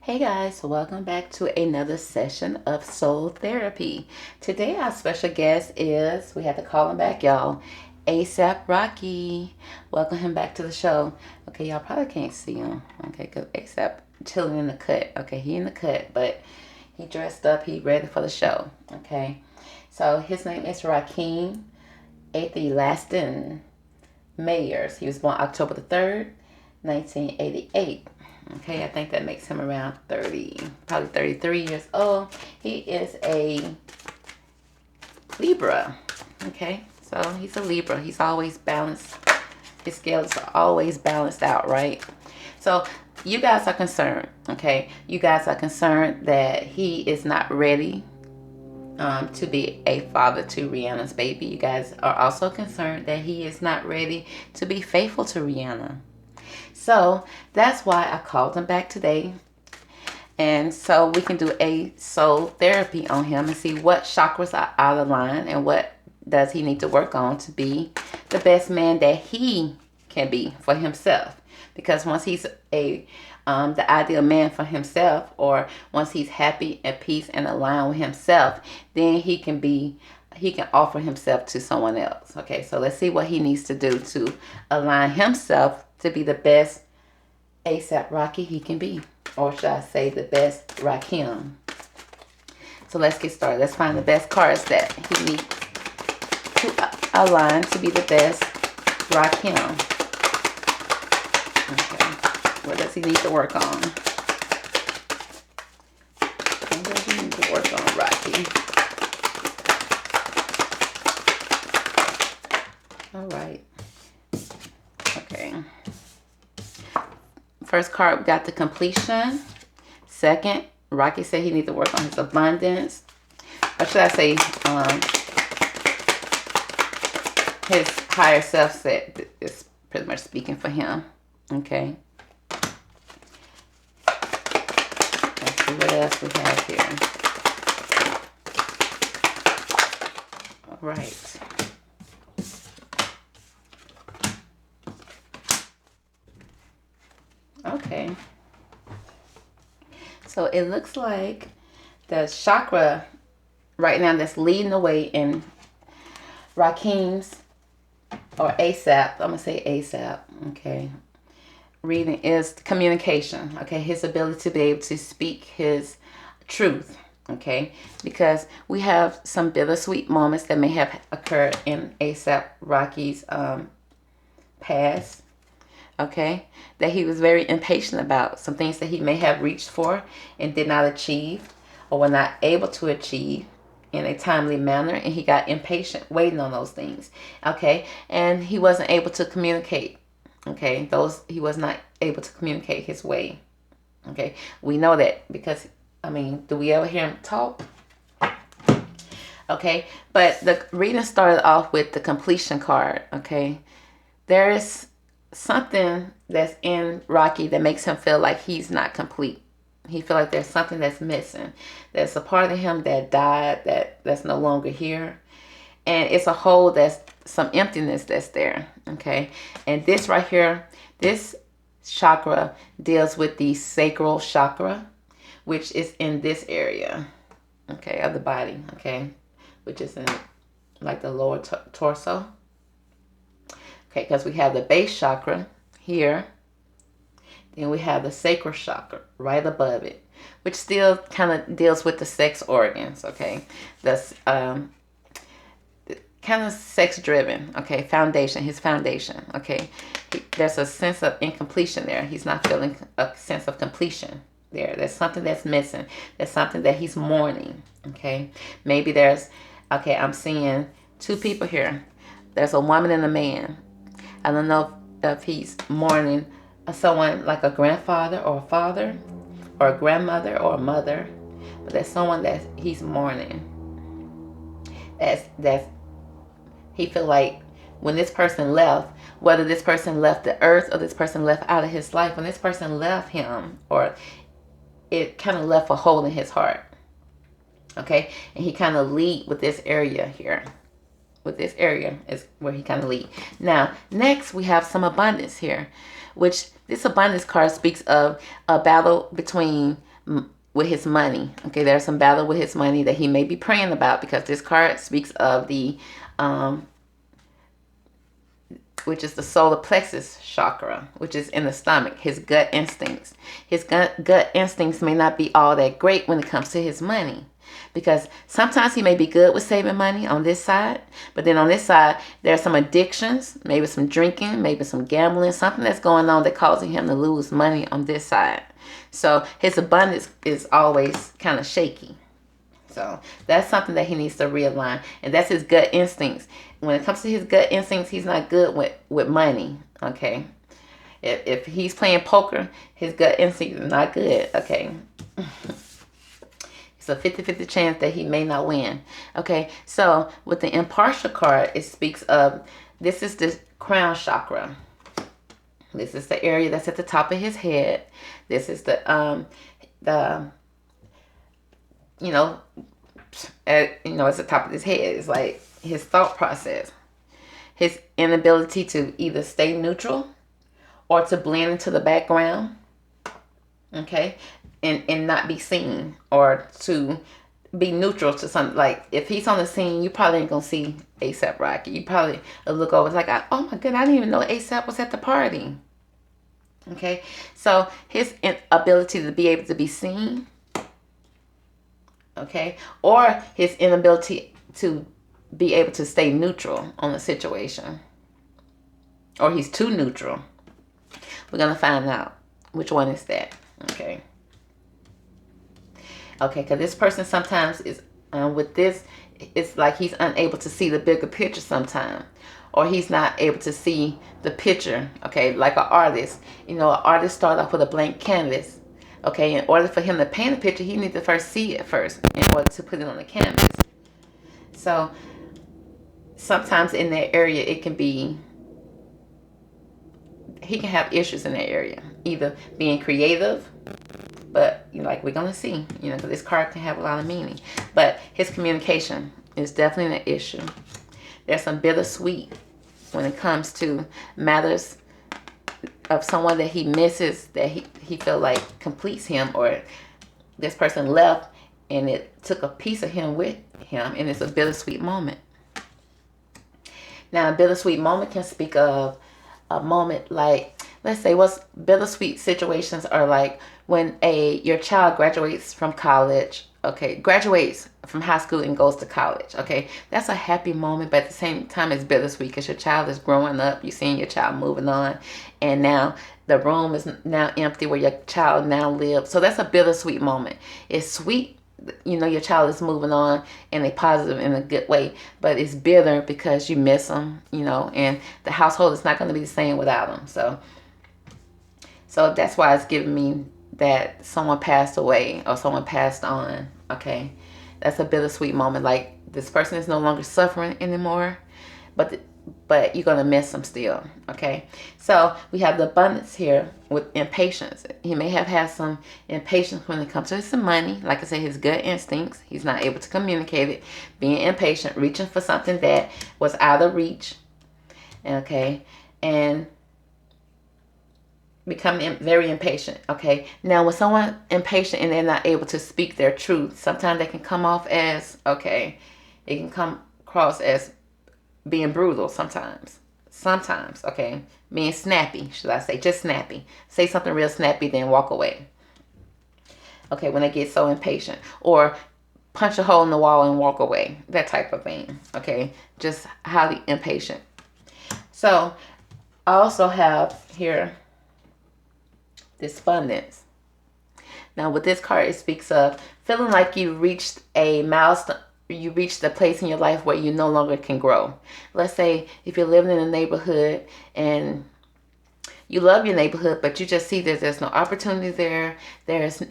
Hey guys, welcome back to another session of Soul Therapy. Today our special guest is, we have to call him back, y'all, ASAP Rocky. Welcome him back to the show. Okay, y'all probably can't see him. Okay, because ASAP chilling in the cut. Okay, he in the cut, but he dressed up, he ready for the show. Okay, so his name is Rakeem Elastin Mayers. He was born October the 3rd, 1988. Okay, I think that makes him around 30, probably 33 years old. He is a Libra. Okay, so he's a Libra. He's always balanced. His scales are always balanced out, right? So you guys are concerned, okay? You guys are concerned that he is not ready to be a father to Rihanna's baby. You guys are also concerned that he is not ready to be faithful to Rihanna. So that's why I called him back today. And so we can do a soul therapy on him and see what chakras are out of line and what does he need to work on to be the best man that he can be for himself. Because once he's the ideal man for himself, or once he's happy, at peace, and aligned with himself, then he can offer himself to someone else. Okay, so let's see what he needs to do to align himself to be the best ASAP Rocky he can be. Or should I say the best Rakim. So let's get started. Let's find the best cards that he needs to align to be the best Rakim. Okay. What does he need to work on? What does he need to work on, Rocky? All right. Okay. First card, we got the completion. Second, Rocky said he needs to work on his abundance. Or should I say, his higher self said is pretty much speaking for him. Okay. Let's see what else we have here. All right. Okay. So it looks like the chakra right now that's leading the way in Rakim's, or ASAP, I'm going to say ASAP, okay, reading is communication, okay, his ability to be able to speak his truth, okay, because we have some bittersweet moments that may have occurred in ASAP Rocky's past, okay, that he was very impatient about, some things that he may have reached for and did not achieve, or were not able to achieve in a timely manner, and he got impatient waiting on those things, okay, and he wasn't able to communicate, okay, he was not able to communicate his way, okay, we know that because, I mean, do we ever hear him talk? Okay, but the reading started off with the completion card, okay, there is something that's in Rocky that makes him feel like he's not complete. He feel like there's something that's missing. There's a part of him that died that's no longer here. And it's a hole, that's some emptiness that's there. Okay. And this right here, this chakra deals with the sacral chakra, which is in this area, okay, of the body, okay, which is in like the lower torso. Okay, because we have the base chakra here. Then we have the sacral chakra right above it, which still kind of deals with the sex organs, okay? That's kind of sex-driven, okay? Foundation, his foundation, okay? There's a sense of incompletion there. He's not feeling a sense of completion there. There's something that's missing. There's something that he's mourning, okay? Maybe there's, okay, I'm seeing two people here. There's a woman and a man. I don't know if he's mourning someone like a grandfather or a father or a grandmother or a mother, but there's someone that he's mourning. That's he feel like when this person left, whether this person left the earth or this person left out of his life, when this person left him, or it kind of left a hole in his heart. Okay, and he kind of lead with this area here. With this area is where he kind of lead. Now, next we have some abundance here, which this abundance card speaks of a battle between with his money. Okay, there's some battle with his money that he may be praying about, because this card speaks of the which is the solar plexus chakra, which is in the stomach, his gut instincts. His gut instincts may not be all that great when it comes to his money, because sometimes he may be good with saving money on this side, but then on this side, there are some addictions, maybe some drinking, maybe some gambling, something that's going on that causing him to lose money on this side. So his abundance is always kind of shaky. So that's something that he needs to realign. And that's his gut instincts. When it comes to his gut instincts, he's not good with money. Okay. If he's playing poker, his gut instincts are not good. Okay. It's a 50-50 chance that he may not win. Okay. So with the impartial card, it speaks of, this is the crown chakra. This is the area that's at the top of his head. This is the it's the top of his head. It's like his thought process, his inability to either stay neutral or to blend into the background, okay, and not be seen, or to be neutral to something. Like if he's on the scene, you probably ain't gonna see ASAP Rocky. You probably look over, it's like, oh my god, I didn't even know ASAP was at the party. Okay, so his inability to be able to be seen, okay, or his inability to be able to stay neutral on the situation, or he's too neutral. We're gonna find out which one is that. Okay, because this person sometimes is with this, it's like he's unable to see the bigger picture sometimes, or he's not able to see the picture. Okay, like an artist, an artist starts off with a blank canvas. Okay, in order for him to paint a picture, he needs to first see it first in order to put it on the canvas. So sometimes in that area, it can be, he can have issues in that area, either being creative, but like we're gonna see, because this card can have a lot of meaning, but his communication is definitely an issue. There's some bittersweet when it comes to matters of someone that he misses, that he feel like completes him, or this person left and it took a piece of him with him, and it's a bittersweet moment. Now, a bittersweet moment can speak of a moment like, let's say, what's bittersweet situations are like when your child graduates from college, okay, graduates from high school and goes to college, okay, that's a happy moment, but at the same time it's bittersweet because your child is growing up, you're seeing your child moving on, and now the room is now empty where your child now lives. So that's a bittersweet moment. It's sweet, your child is moving on in a positive, in a good way, but it's bitter because you miss them, and the household is not going to be the same without them. So that's why it's giving me that someone passed away or someone passed on. Okay, that's a bittersweet moment. Like this person is no longer suffering anymore, but you're gonna miss them still. Okay, so we have the abundance here with impatience. He may have had some impatience when it comes to some money. Like I said, his gut instincts, he's not able to communicate it. Being impatient, reaching for something that was out of reach. Okay, and becoming very impatient. Okay, now when someone impatient and they're not able to speak their truth, sometimes they can come off as, it can come across as being brutal sometimes, okay, being snappy, should I say, just snappy. Say something real snappy, then walk away. Okay, when they get so impatient, or punch a hole in the wall and walk away, that type of thing. Okay, just highly impatient. So I also have here despondence. Now with this card, it speaks of feeling like you reached a milestone, you reached a place in your life where you no longer can grow. Let's say if you're living in a neighborhood and you love your neighborhood, but you just see that there's no opportunity there. There's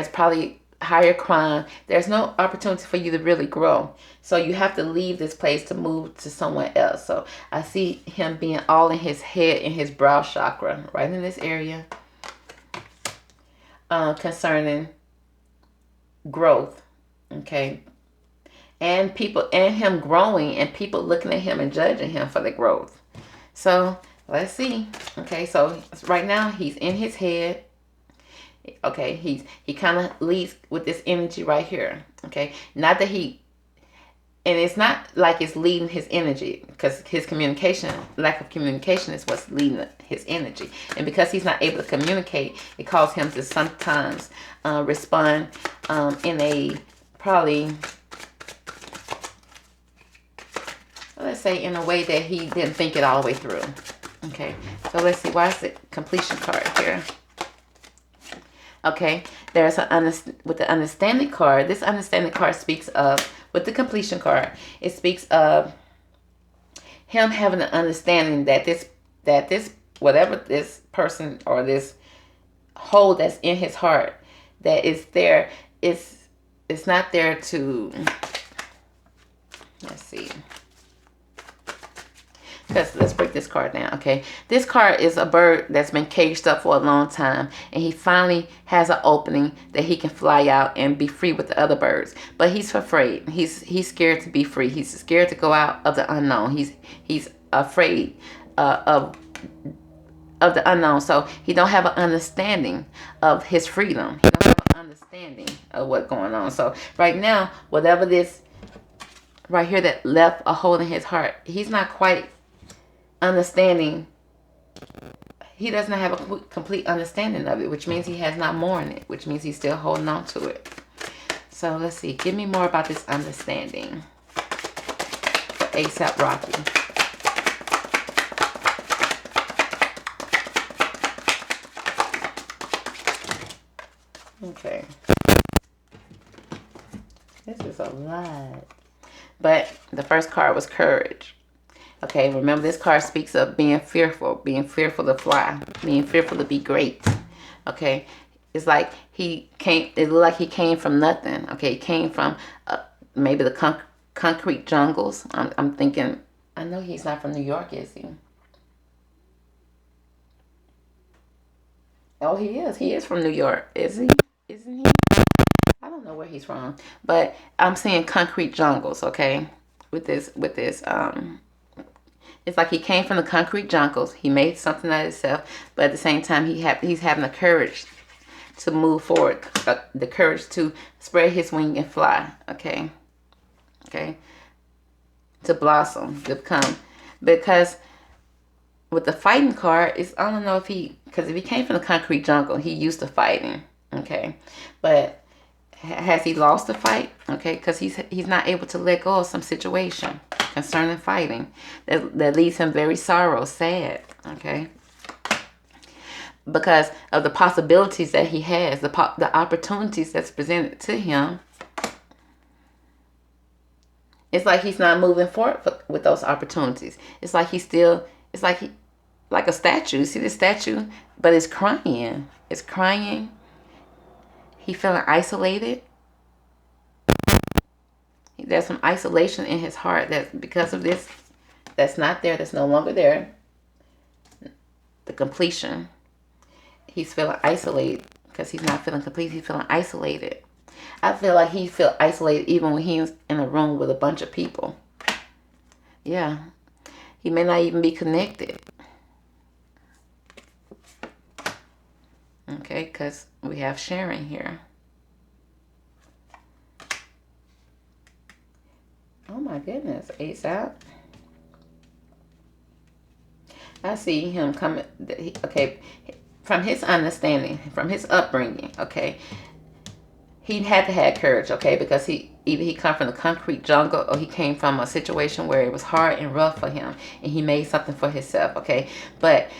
probably higher crime. There's no opportunity for you to really grow. So you have to leave this place to move to somewhere else. So I see him being all in his head, in his brow chakra, right in this area, concerning growth. Okay. And people, and him growing, and people looking at him and judging him for the growth. So let's see. Okay, so right now he's in his head. Okay, he kind of leads with this energy right here. Okay, not that he, and it's not like it's leading his energy, because his communication, lack of communication, is what's leading his energy. And because he's not able to communicate, it causes him to sometimes respond in a probably, let's say, in a way that he didn't think it all the way through. Okay, so let's see, why is the completion card here? Okay, there's with the understanding card. This understanding card speaks of, with the completion card, it speaks of him having an understanding that this whatever this person or this hole that's in his heart that is there, it's not there to, let's see, because let's break this card down. Okay, this card is a bird that's been caged up for a long time, and he finally has an opening that he can fly out and be free with the other birds. But he's afraid. He's scared to be free. He's scared to go out of the unknown. He's afraid of the unknown. So he don't have an understanding of his freedom. He don't have an understanding of what's going on. So right now, whatever this right here that left a hole in his heart, he's not quite understanding. He doesn't have a complete understanding of it, which means he has not mourned it, which means he's still holding on to it. So let's see, give me more about this understanding for ASAP Rocky. Okay, this is a lot, but the first card was courage. Okay, remember this card speaks of being fearful to fly, being fearful to be great. Okay, it's like it looked like he came from nothing. Okay, he came from maybe the concrete jungles. I'm thinking, I know he's not from New York, is he? Oh, he is. He is from New York, is he? Isn't he? I don't know where he's from, but I'm seeing concrete jungles. Okay, with this. It's like he came from the concrete jungles. He made something out of himself, but at the same time, he's having the courage to move forward, the courage to spread his wing and fly. Okay, to blossom, to become. Because with the fighting card, I don't know if because if he came from the concrete jungle, he used to fighting. Okay, but has he lost the fight? Okay, because he's not able to let go of some situation concerning fighting that leaves him very sad. Okay, because of the possibilities that he has, the opportunities that's presented to him. It's like he's not moving forward with those opportunities. It's like like a statue. See the statue, but it's crying. It's crying. He feeling isolated. There's some isolation in his heart that because of this, that's not there, that's no longer there. The completion. He's feeling isolated because he's not feeling complete. He's feeling isolated. I feel like he felt isolated even when he was in a room with a bunch of people. Yeah. He may not even be connected. Okay, because we have sharing here. Oh my goodness, ASAP. I see him coming, okay, from his understanding, from his upbringing, okay. He had to have courage, okay, because either he come from the concrete jungle or he came from a situation where it was hard and rough for him and he made something for himself, okay. But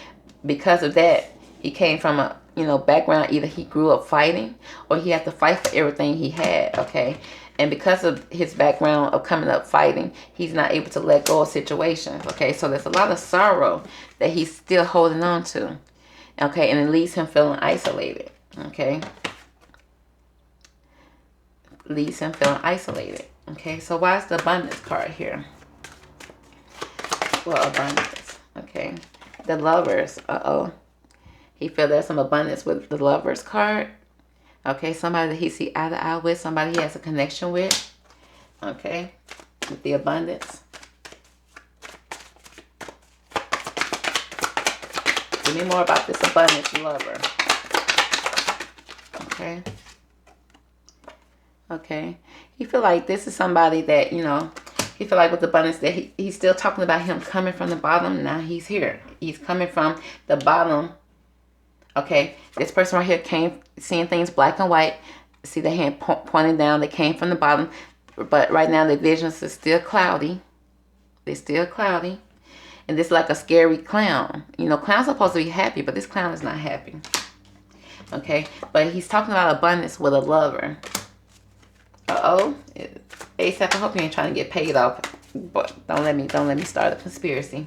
because of that, he came from a background, either he grew up fighting or he had to fight for everything he had, okay. And because of his background of coming up fighting, he's not able to let go of situations, okay. So there's a lot of sorrow that he's still holding on to, okay, and it leaves him feeling isolated, okay. Leaves him feeling isolated, okay. So why is the abundance card here? Well, abundance, okay. The lovers, he feels there's some abundance with the lovers card. Okay, somebody that he see eye to eye with, somebody he has a connection with. Okay, with the abundance. Give me more about this abundance lover. Okay. Okay. He feel like this is somebody that, you know, he feel like with abundance that he's still talking about him coming from the bottom. Now he's here. He's coming from the bottom. Okay. This person right here came seeing things black and white. See the hand pointing down. They came from the bottom. But right now the visions are still cloudy. They're still cloudy. And this is like a scary clown. You know, clowns are supposed to be happy, but this clown is not happy. Okay. But he's talking about abundance with a lover. Uh-oh. ASAP, I hope you ain't trying to get paid off. But don't let me start a conspiracy.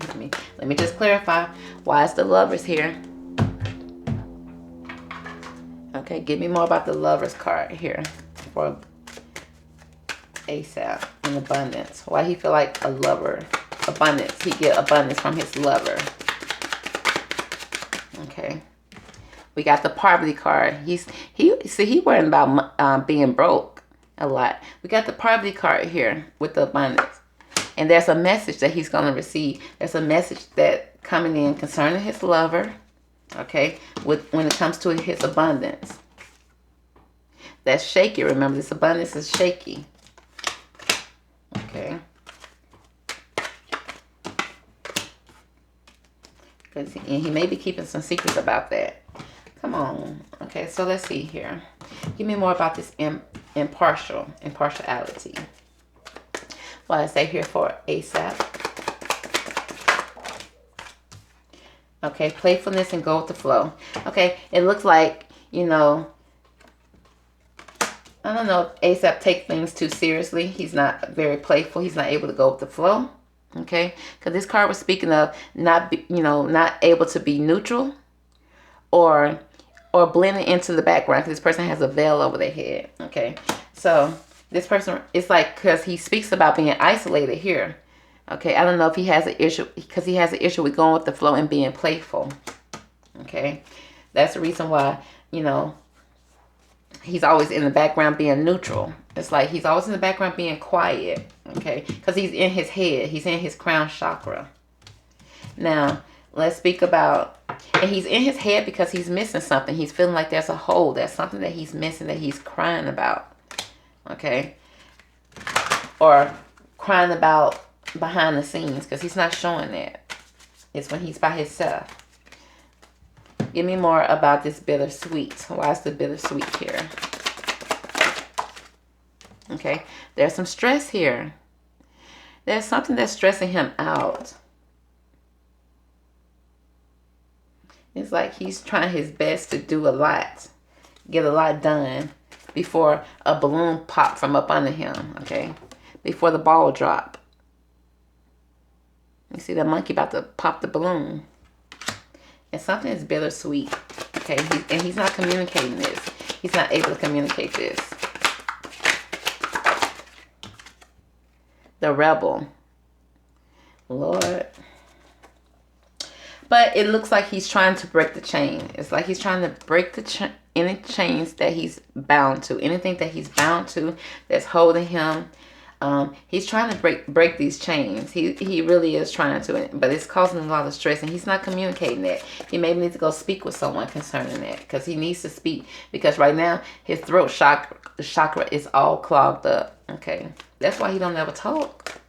Let me just clarify. Why is the lovers here? Okay, give me more about the lovers card here for ASAP in abundance. Why he feel like a lover? Abundance. He get abundance from his lover. Okay. We got the poverty card. He worrying about being broke a lot. We got the poverty card here with the abundance. And there's a message that he's going to receive. There's a message that coming in concerning his lover. Okay. When it comes to his abundance. That's shaky. Remember, this abundance is shaky. Okay. And he may be keeping some secrets about that. Come on. Okay, so let's see here. Give me more about this impartiality. What I say here for ASAP. Okay, playfulness and go with the flow. Okay, it looks like, you know, I don't know if ASAP take things too seriously. He's not very playful. He's not able to go with the flow. Okay, because this card was speaking of not able to be neutral or blending into the background, because this person has a veil over their head. Okay, so this person, it's like, because he speaks about being isolated here. Okay, I don't know if he has an issue, because he has an issue with going with the flow and being playful. Okay, that's the reason why, you know, he's always in the background being neutral. It's like he's always in the background being quiet. Okay, because he's in his head. He's in his crown chakra. Now, let's speak about, and he's in his head because he's missing something. He's feeling like there's a hole. There's something that he's missing that he's crying about. Okay, or crying about behind the scenes, because he's not showing that. It's when he's by himself. Give me more about this bittersweet. Why is the bittersweet here? Okay, there's some stress here. There's something that's stressing him out. It's like he's trying his best to do a lot, get a lot done before a balloon pop from up under him. Okay, before the ball drop. You see that monkey about to pop the balloon. And something is bittersweet. Okay, and he's not communicating this. He's not able to communicate this. The rebel. Lord. But it looks like he's trying to break the chain. It's like he's trying to break the any chains that he's bound to. Anything that he's bound to that's holding him. He's trying to break these chains. He really is trying to, but it's causing a lot of stress, and he's not communicating that. He maybe needs to go speak with someone concerning that, because he needs to speak, because right now his throat chakra is all clogged up. Okay, that's why he don't ever talk,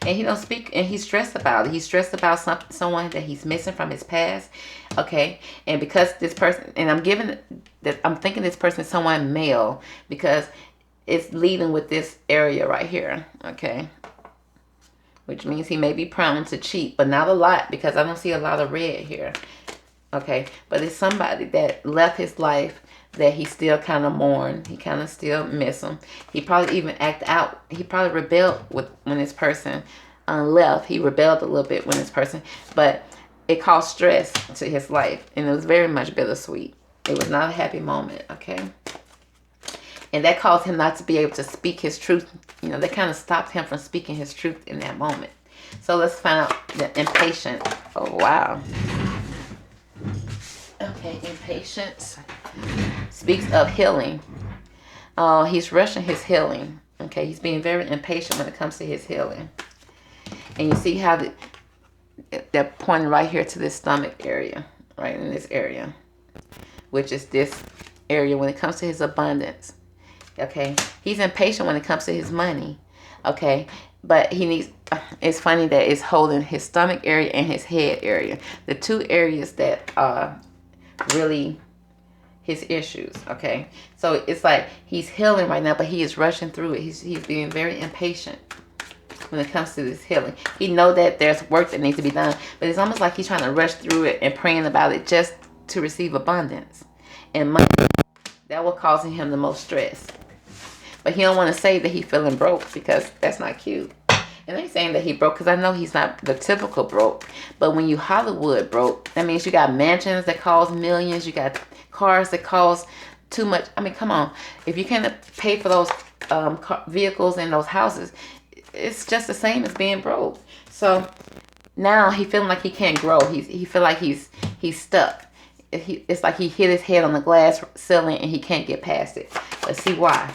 and he don't speak, and he's stressed about it. He's stressed about someone that he's missing from his past. Okay, and because this person, and I'm thinking this person is someone male, because it's leading with this area right here, okay? Which means he may be prone to cheat, but not a lot, because I don't see a lot of red here, okay? But it's somebody that left his life that he still kind of mourn. He kind of still miss him. He probably even act out. He probably rebelled when this person left. He rebelled a little bit when this person, but it caused stress to his life, and it was very much bittersweet. It was not a happy moment, okay? And that caused him not to be able to speak his truth. You know, that kind of stopped him from speaking his truth in that moment. So let's find out the impatient. Oh, wow. Okay, impatience speaks of healing. He's rushing his healing. Okay, he's being very impatient when it comes to his healing. And you see how they're pointing right here to this stomach area. Right in this area. Which is this area when it comes to his abundance. Okay, he's impatient when it comes to his money. Okay, but he needs, it's funny that it's holding his stomach area and his head area, the two areas that are really his issues. Okay, so it's like he's healing right now, but he is rushing through it. He's being very impatient when it comes to this healing. He know that there's work that needs to be done, but it's almost like he's trying to rush through it and praying about it just to receive abundance and money. That will causing him the most stress. But he don't want to say that he's feeling broke, because that's not cute. And I ain't saying that he broke, because I know he's not the typical broke. But when you Hollywood broke, that means you got mansions that cost millions. You got cars that cost too much. I mean, come on. If you can't pay for those vehicles and those houses, it's just the same as being broke. So now he feeling like he can't grow. He feel like he's stuck. It's like he hit his head on the glass ceiling and he can't get past it. Let's see why.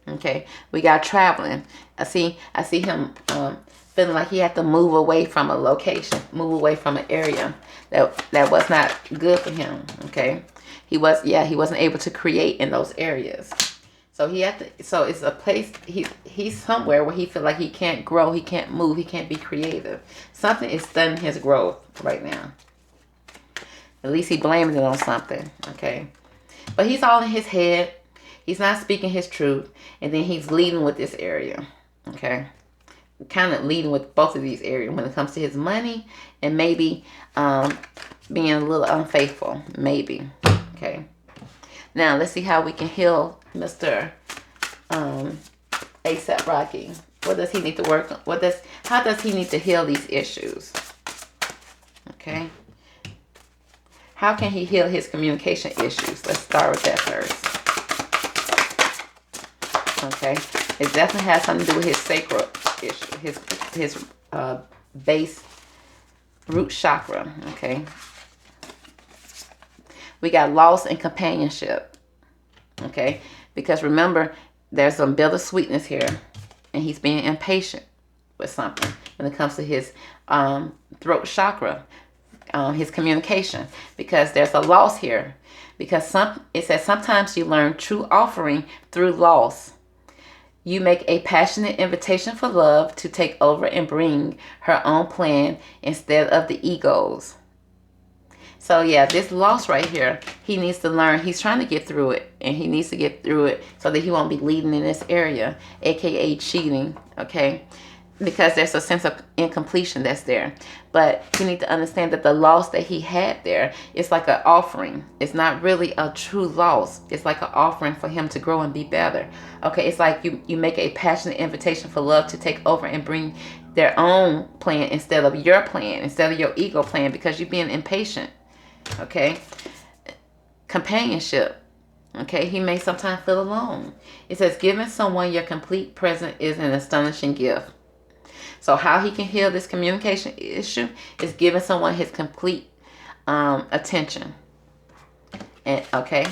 Okay, we got traveling. I see him feeling like he had to move away from a location, move away from an area that was not good for him. Okay, he wasn't able to create in those areas. So so it's a place, he's somewhere where he feel like he can't grow, he can't move, he can't be creative. Something is stunning his growth right now. At least he blaming it on something, okay? But he's all in his head. He's not speaking his truth. And then he's leading with this area, okay? Kind of leading with both of these areas when it comes to his money and maybe being a little unfaithful, maybe, okay? Now, let's see how we can heal Mr. A$AP Rocky. What does he need to work on? How does he need to heal these issues? Okay. How can he heal his communication issues? Let's start with that first. Okay. It definitely has something to do with his sacral issue, his base root chakra. Okay. We got loss in companionship, okay? Because remember, there's some bittersweetness here, and he's being impatient with something when it comes to his throat chakra, his communication, because there's a loss here. Because it says sometimes you learn true offering through loss. You make a passionate invitation for love to take over and bring her own plan instead of the ego's. So yeah, this loss right here, he needs to learn. He's trying to get through it, and he needs to get through it so that he won't be leading in this area, aka cheating, okay? Because there's a sense of incompletion that's there. But you need to understand that the loss that he had there, it's like an offering. It's not really a true loss. It's like an offering for him to grow and be better. Okay, it's like you make a passionate invitation for love to take over and bring their own plan instead of your plan, instead of your ego plan, because you're being impatient. Okay, companionship. Okay, he may sometimes feel alone. It says giving someone your complete presence is an astonishing gift. So how he can heal this communication issue is giving someone his complete attention. And okay,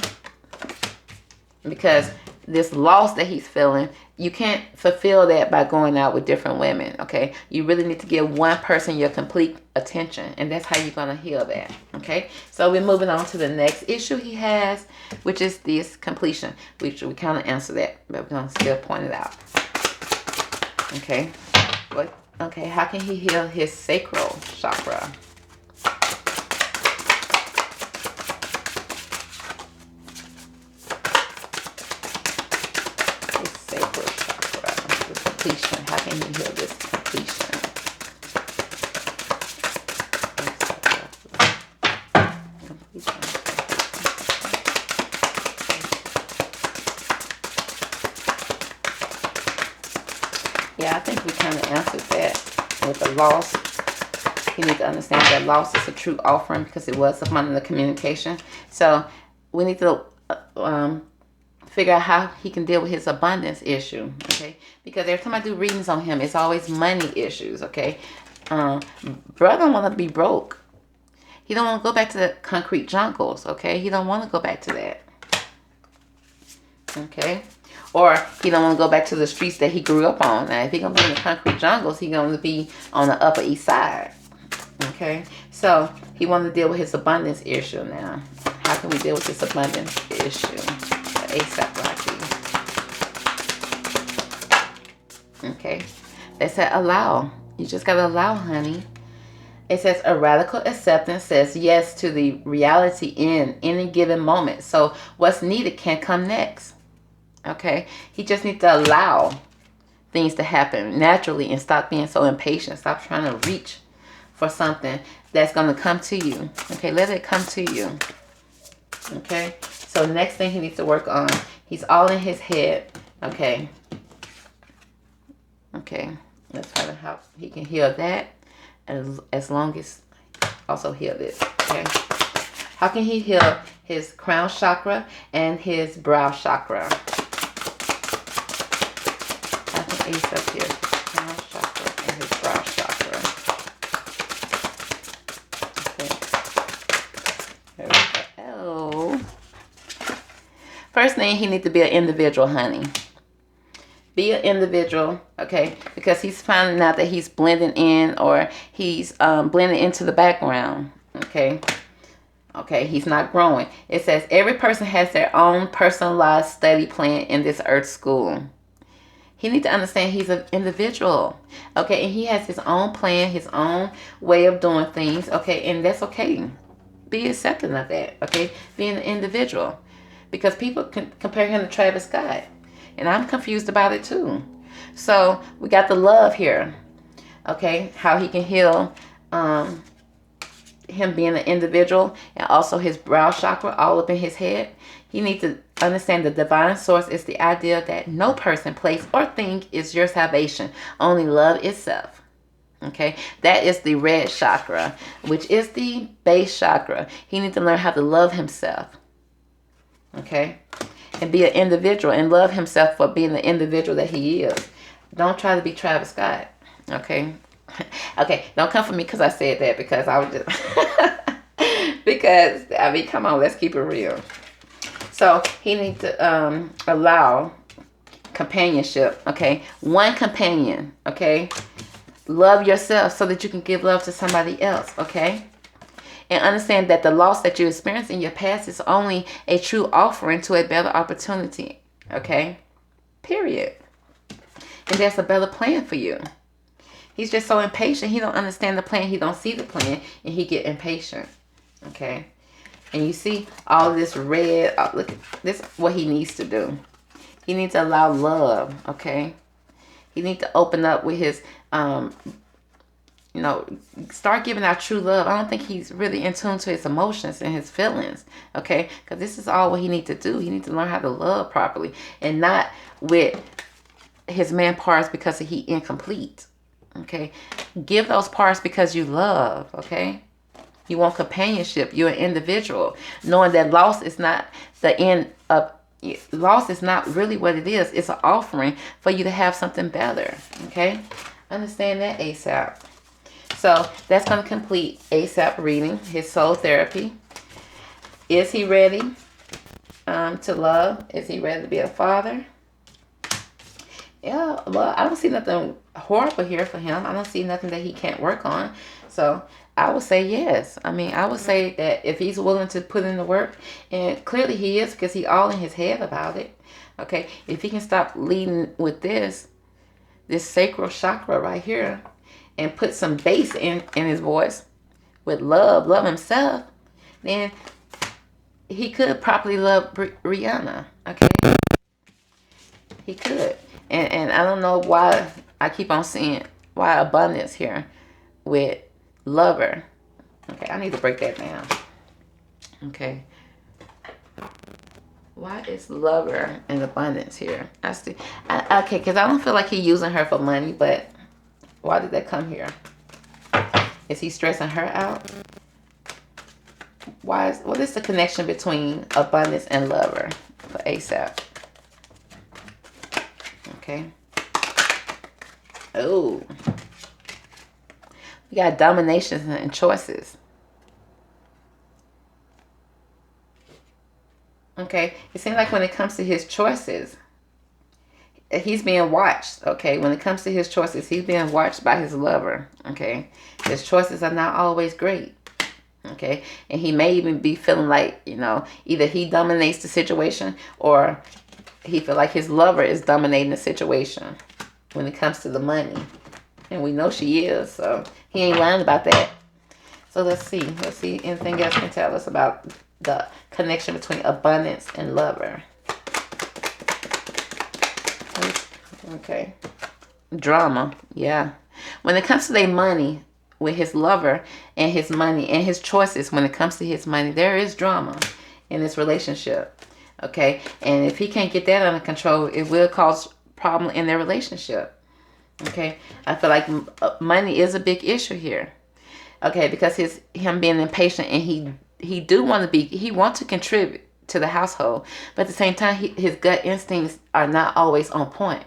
because this loss that he's feeling, you can't fulfill that by going out with different women. Okay, you really need to give one person your complete attention, and that's how you're going to heal that. Okay, so we're moving on to the next issue he has, which is this completion, which we kind of answered that, but we're going to still point it out. Okay, okay, how can he heal his sacral chakra? Completion. How can he heal this completion? Yeah, I think we kind of answered that with the loss. You need to understand that loss is a true offering because it was among the communication. So we need to figure out how he can deal with his abundance issue, okay? Because every time I do readings on him, it's always money issues, okay? Brother don't want to be broke. He don't want to go back to the concrete jungles, okay? He don't want to go back to that, okay? Or he don't want to go back to the streets that he grew up on. Now, if he's going to be in the concrete jungles, he's going to be on the Upper East Side, Okay, so he wanted to deal with his abundance issue now. How can we deal with this abundance issue? ASAP Rocky. Okay, they said allow. You just gotta allow, honey. It says a radical acceptance says yes to the reality in any given moment. So what's needed can come next. Okay, he just needs to allow things to happen naturally and stop being so impatient. Stop trying to reach for something that's going to come to you. Okay, let it come to you. Okay, so next thing he needs to work on, he's all in his head. Okay, let's find out how he can heal that, as long as also heal this. Okay, how can he heal his crown chakra and his brow chakra? I can ace up here, crown chakra and his brow chakra. There we go. First thing, he needs to be an individual, honey. Be an individual, okay? Because he's finding out that he's blending in, or he's blending into the background, okay? Okay, he's not growing. It says every person has their own personalized study plan in this earth school. He needs to understand he's an individual, okay? And he has his own plan, his own way of doing things, okay? And that's okay. Be accepting of that, okay? Being an individual. Because people can compare him to Travis Scott. And I'm confused about it too. So we got the love here, okay? How he can heal him being an individual, and also his brow chakra all up in his head. He needs to understand the divine source is the idea that no person, place, or thing is your salvation. Only love itself. Okay, that is the red chakra, which is the base chakra. He needs to learn how to love himself. Okay, and be an individual and love himself for being the individual that he is. Don't try to be Travis Scott. Okay. Okay, don't come for me because I said that, because I was just because I mean, come on, let's keep it real. So he needs to allow companionship. Okay, one companion. Okay, love yourself so that you can give love to somebody else. Okay, and understand that the loss that you experienced in your past is only a true offering to a better opportunity. Okay, period. And there's a better plan for you. He's just so impatient. He don't understand the plan. He don't see the plan, and he get impatient. Okay, and you see all this red. Look, this is what he needs to do. He needs to allow love. Okay, he needs to open up with his, start giving out true love. I don't think he's really in tune to his emotions and his feelings. Okay, because this is all what he needs to do. He needs to learn how to love properly, and not with his man parts because he incomplete. Okay, give those parts because you love. Okay, you want companionship. You're an individual, knowing that loss is not the end of. Loss is not really what it is. It's an offering for you to have something better. Okay, understand that, ASAP. So that's going to complete ASAP reading, his soul therapy. Is he ready to love? Is he ready to be a father? Yeah, well, I don't see nothing horrible here for him. I don't see nothing that he can't work on. So I would say yes. I mean, I would say that if he's willing to put in the work, and clearly he is, because he's all in his head about it. Okay, if he can stop leading with this sacral chakra right here, and put some bass in his voice with love himself, then he could properly love Rihanna. Okay, he could. And I don't know why I keep on seeing why abundance here with lover. Okay, I need to break that down. Okay, why is lover and abundance here? I see. Okay, because I don't feel like he's using her for money, but why did that come here? Is he stressing her out? What is the connection between abundance and lover for ASAP? Okay. Oh. We got dominations and choices. Okay. It seems like when it comes to his choices, he's being watched, okay? When it comes to his choices, he's being watched by his lover, okay? His choices are not always great, okay? And he may even be feeling like, you know, either he dominates the situation or he feel like his lover is dominating the situation when it comes to the money. And we know she is, so he ain't lying about that. So let's see. Let's see anything else can tell us about the connection between abundance and lover. Okay. Drama. Yeah. When it comes to their money with his lover and his money and his choices, when it comes to his money, there is drama in this relationship. Okay. And if he can't get that under control, it will cause problem in their relationship. Okay. I feel like money is a big issue here. Okay. Because him being impatient, and he wants to contribute to the household, but at the same time, his gut instincts are not always on point.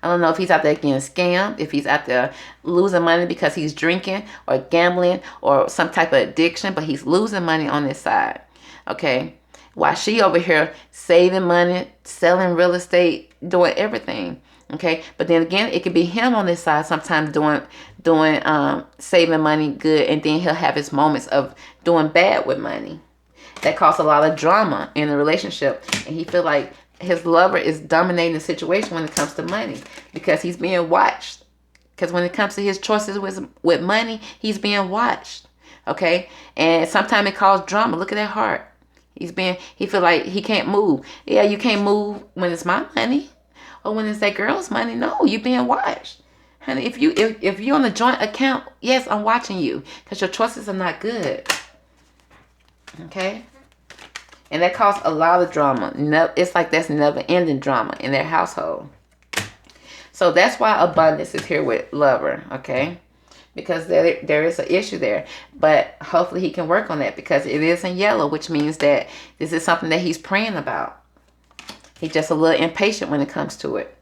I don't know if he's out there getting scammed, if he's out there losing money because he's drinking or gambling or some type of addiction, but he's losing money on this side. Okay. While she over here saving money, selling real estate, doing everything. Okay. But then again, it could be him on this side sometimes doing saving money good, and then he'll have his moments of doing bad with money. That causes a lot of drama in the relationship, and he feel like his lover is dominating the situation when it comes to money because he's being watched. Because when it comes to his choices with money, he's being watched. Okay? And sometimes it causes drama. Look at that heart. He feel like he can't move. Yeah, you can't move when it's my money or when it's that girl's money. No, you're being watched. Honey, if you're on a joint account, yes, I'm watching you because your choices are not good. Okay? And that caused a lot of drama. It's like that's never-ending drama in their household. So that's why abundance is here with lover, okay? Because there is an issue there. But hopefully he can work on that because it is in yellow, which means that this is something that he's praying about. He's just a little impatient when it comes to it.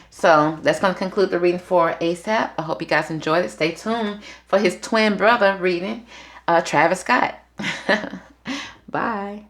So that's going to conclude the reading for ASAP. I hope you guys enjoyed it. Stay tuned for his twin brother reading, Travis Scott. Bye.